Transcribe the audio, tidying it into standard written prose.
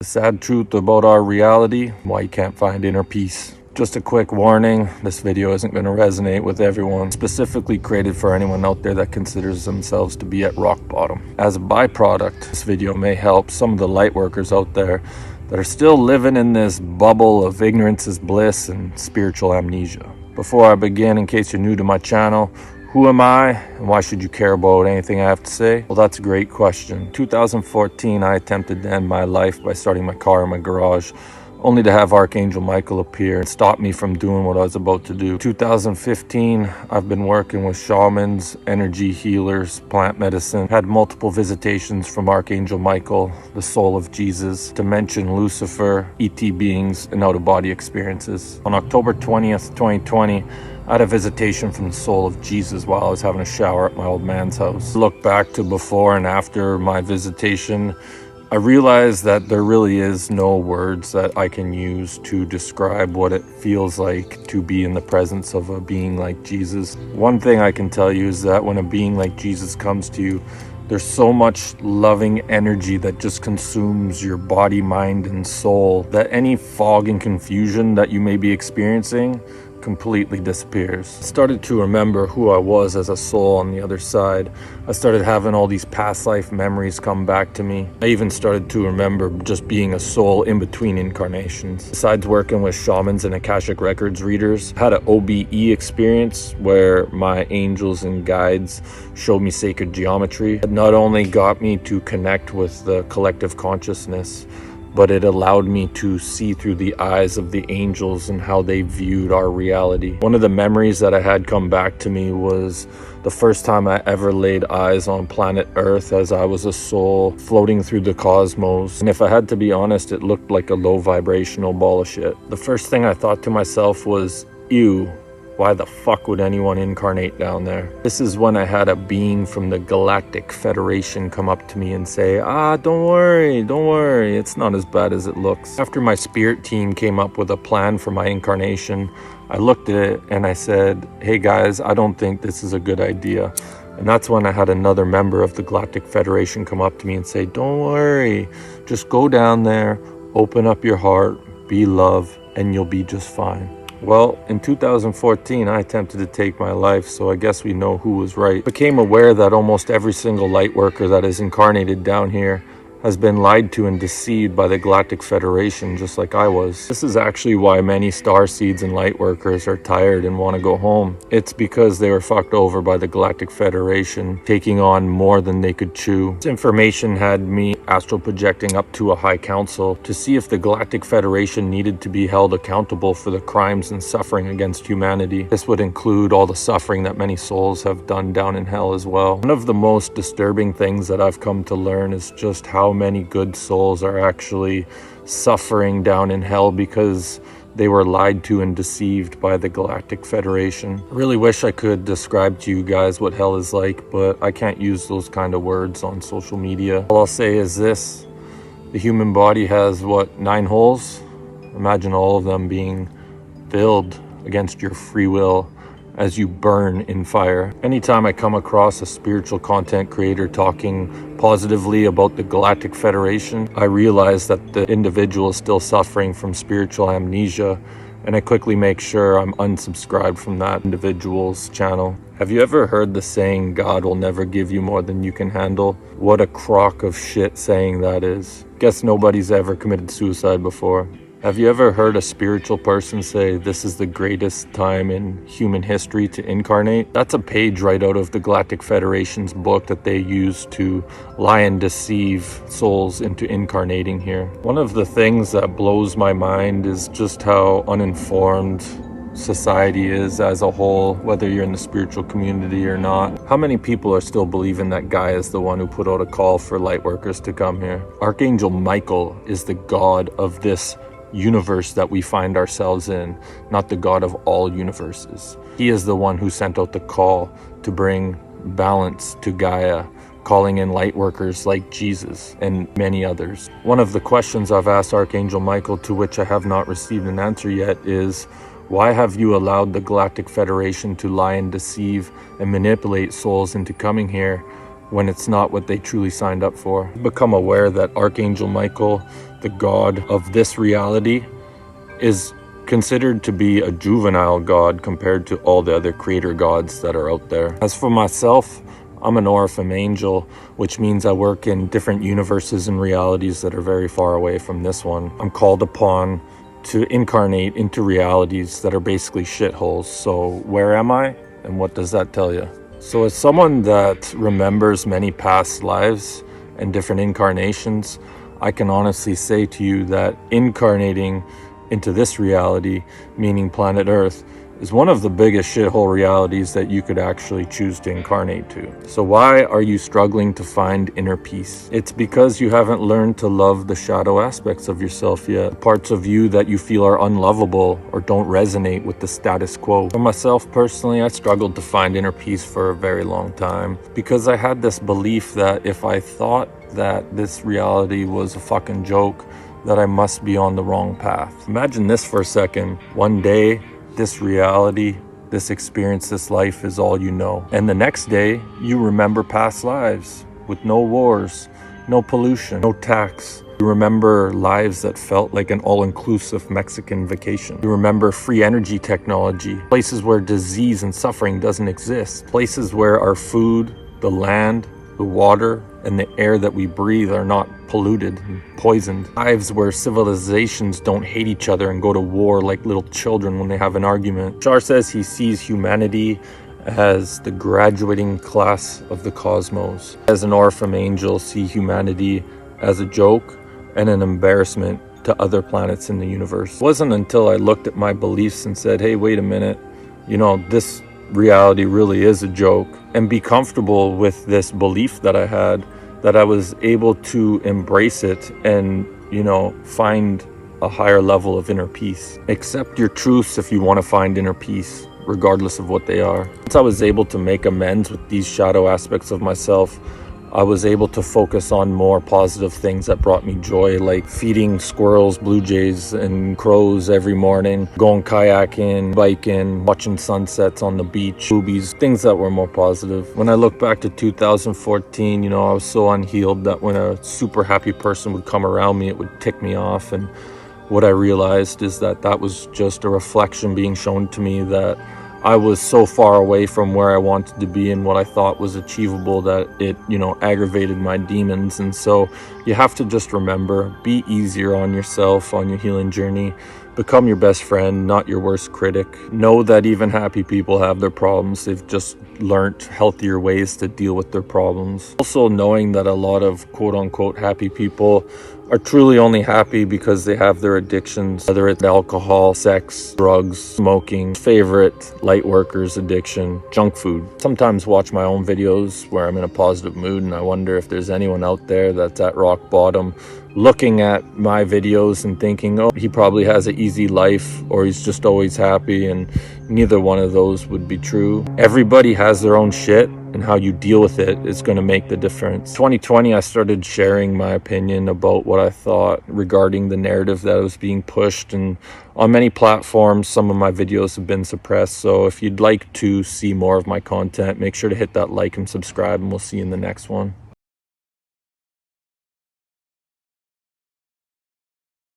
The sad truth about our reality, why you can't find inner peace. Just a quick warning, this video isn't going to resonate with everyone, specifically created for anyone out there that considers themselves to be at rock bottom. As a byproduct, this video may help some of the light workers out there that are still living in this bubble of ignorance is bliss and spiritual amnesia. Before I begin, in case you're new to my channel, who am I and why should you care about anything I have to say? Well, that's a great question. In 2014, I attempted to end my life by starting my car in my garage, only to have Archangel Michael appear and stop me from doing what I was about to do. 2015, I've been working with shamans, energy healers, plant medicine, had multiple visitations from Archangel Michael, the soul of Jesus, to mention Lucifer, ET beings, and out-of-body experiences. On October 20th, 2020, I had a visitation from the soul of Jesus while I was having a shower at my old man's house. Look back to before and after my visitation, I realized that there really is no words that I can use to describe what it feels like to be in the presence of a being like Jesus. One thing I can tell you is that when a being like Jesus comes to you, there's so much loving energy that just consumes your body, mind, and soul that any fog and confusion that you may be experiencing completely disappears. I started to remember who I was as a soul on the other side. I started having all these past life memories come back to me. I even started to remember just being a soul in between incarnations. Besides working with shamans and Akashic Records readers, I had an OBE experience where my angels and guides showed me sacred geometry. It not only got me to connect with the collective consciousness, but it allowed me to see through the eyes of the angels and how they viewed our reality. One of the memories that I had come back to me was the first time I ever laid eyes on planet Earth as I was a soul floating through the cosmos. And if I had to be honest, it looked like a low vibrational ball of shit. The first thing I thought to myself was, ew. Why the fuck would anyone incarnate down there? This is when I had a being from the Galactic Federation come up to me and say, don't worry, it's not as bad as it looks. After my spirit team came up with a plan for my incarnation, I looked at it and I said, hey guys, I don't think this is a good idea. And that's when I had another member of the Galactic Federation come up to me and say, don't worry, just go down there, open up your heart, be love, and you'll be just fine. Well, in 2014, I attempted to take my life, so I guess we know who was right. I became aware that almost every single light worker that is incarnated down here has been lied to and deceived by the Galactic Federation, just like I was. This is actually why many starseeds and light workers are tired and want to go home. It's because they were fucked over by the Galactic Federation, taking on more than they could chew. This information had me astral projecting up to a high council to see if the Galactic Federation needed to be held accountable for the crimes and suffering against humanity. This would include all the suffering that many souls have done down in hell as well. One of the most disturbing things that I've come to learn is just how many good souls are actually suffering down in hell because they were lied to and deceived by the Galactic Federation. I really wish I could describe to you guys what hell is like, but I can't use those kind of words on social media. All I'll say is this: the human body has, 9 holes? Imagine all of them being filled against your free will as you burn in fire. Anytime I come across a spiritual content creator talking positively about the Galactic Federation, I realize that the individual is still suffering from spiritual amnesia, and I quickly make sure I'm unsubscribed from that individual's channel. Have you ever heard the saying, God will never give you more than you can handle? What a crock of shit saying that is. Guess nobody's ever committed suicide before. Have you ever heard a spiritual person say, this is the greatest time in human history to incarnate? That's a page right out of the Galactic Federation's book that they use to lie and deceive souls into incarnating here. One of the things that blows my mind is just how uninformed society is as a whole, whether you're in the spiritual community or not. How many people are still believing that Gaia is the one who put out a call for light workers to come here? Archangel Michael is the god of this universe that we find ourselves in, not the God of all universes. He is the one who sent out the call to bring balance to Gaia, calling in light workers like Jesus and many others. One of the questions I've asked Archangel Michael, to which I have not received an answer yet, is, why have you allowed the Galactic Federation to lie and deceive and manipulate souls into coming here when it's not what they truly signed up for. Become aware that Archangel Michael, the god of this reality, is considered to be a juvenile god compared to all the other creator gods that are out there. As for myself, I'm an Oraphim angel, which means I work in different universes and realities that are very far away from this one. I'm called upon to incarnate into realities that are basically shitholes. So where am I, and what does that tell you? So as someone that remembers many past lives and different incarnations, I can honestly say to you that incarnating into this reality, meaning planet Earth, is one of the biggest shithole realities that you could actually choose to incarnate to. So why are you struggling to find inner peace? It's because you haven't learned to love the shadow aspects of yourself yet, parts of you that you feel are unlovable or don't resonate with the status quo. For myself personally, I struggled to find inner peace for a very long time because I had this belief that if I thought that this reality was a fucking joke, that I must be on the wrong path. Imagine this for a second. One day, this reality, this experience, this life is all you know. And the next day, you remember past lives with no wars, no pollution, no tax. You remember lives that felt like an all-inclusive Mexican vacation. You remember free energy technology, places where disease and suffering doesn't exist, places where our food, the land, the water, and the air that we breathe are not polluted and poisoned. Lives where civilizations don't hate each other and go to war like little children when they have an argument. Char says he sees humanity as the graduating class of the cosmos. As an Oraphim angel, see humanity as a joke and an embarrassment to other planets in the universe. It wasn't until I looked at my beliefs and said, hey, wait a minute, this reality really is a joke, and be comfortable with this belief that I had, that I was able to embrace it and, find a higher level of inner peace. Accept your truths if you want to find inner peace, regardless of what they are. Once I was able to make amends with these shadow aspects of myself, I was able to focus on more positive things that brought me joy, like feeding squirrels, blue jays, and crows every morning, going kayaking, biking, watching sunsets on the beach, boobies, things that were more positive. When I look back to 2014, I was so unhealed that when a super happy person would come around me, it would tick me off. And what I realized is that was just a reflection being shown to me that I was so far away from where I wanted to be and what I thought was achievable that it, aggravated my demons. And so you have to just remember, be easier on yourself on your healing journey. Become your best friend, not your worst critic. Know that even happy people have their problems. They've just learned healthier ways to deal with their problems. Also knowing that a lot of quote unquote happy people are truly only happy because they have their addictions, whether it's alcohol, sex, drugs, smoking, favorite light workers addiction, junk food. Sometimes watch my own videos where I'm in a positive mood and I wonder if there's anyone out there that's at rock bottom looking at my videos and thinking, oh, he probably has an easy life or he's just always happy, and neither one of those would be true. Everybody has their own shit, and how you deal with it is going to make the difference. 2020, I started sharing my opinion about what I thought regarding the narrative that was being pushed, and on many platforms, some of my videos have been suppressed. So if you'd like to see more of my content, make sure to hit that like and subscribe, and we'll see you in the next one.